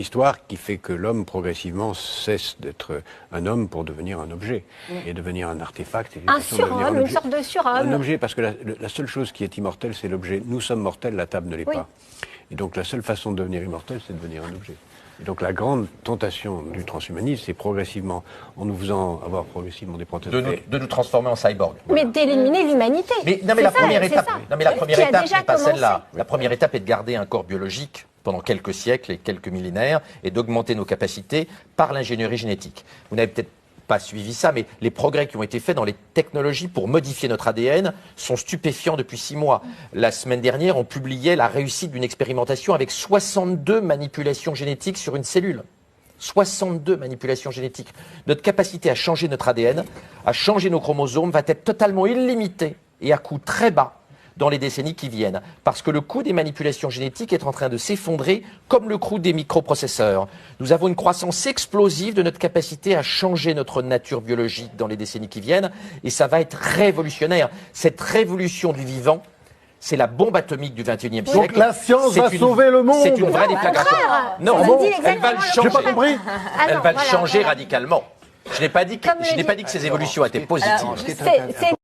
Histoire qui fait que l'homme progressivement cesse d'être un homme pour devenir un objet et devenir un artefact. Et Un surhomme, une sorte de surhomme. Un objet, parce que la seule chose qui est immortelle, c'est l'objet. Nous sommes mortels, la table ne l'est pas. Et donc la seule façon de devenir immortel, c'est de devenir un objet. Et donc la grande tentation du transhumanisme, c'est progressivement, en nous faisant avoir progressivement des prothèses. De nous transformer en cyborg. Mais d'éliminer l'humanité. Mais la première étape n'est pas celle-là. Oui. La première étape est de garder un corps biologique pendant quelques siècles et quelques millénaires et d'augmenter nos capacités par l'ingénierie génétique. Vous n'avez peut-être pas suivi ça, mais les progrès qui ont été faits dans les technologies pour modifier notre ADN sont stupéfiants depuis 6 mois. La semaine dernière, on publiait la réussite d'une expérimentation avec 62 manipulations génétiques sur une cellule. 62 manipulations génétiques. Notre capacité à changer notre ADN, à changer nos chromosomes, va être totalement illimitée et à coût très bas dans les décennies qui viennent. Parce que le coût des manipulations génétiques est en train de s'effondrer comme le coût des microprocesseurs. Nous avons une croissance explosive de notre capacité à changer notre nature biologique dans les décennies qui viennent. Et ça va être révolutionnaire. Cette révolution du vivant, c'est la bombe atomique du XXIe siècle. Donc la science va sauver le monde. C'est une vraie déflagration. Non, elle va le changer. J'ai pas compris. Elle va le changer radicalement. Je n'ai pas dit que ces évolutions étaient positives. C'est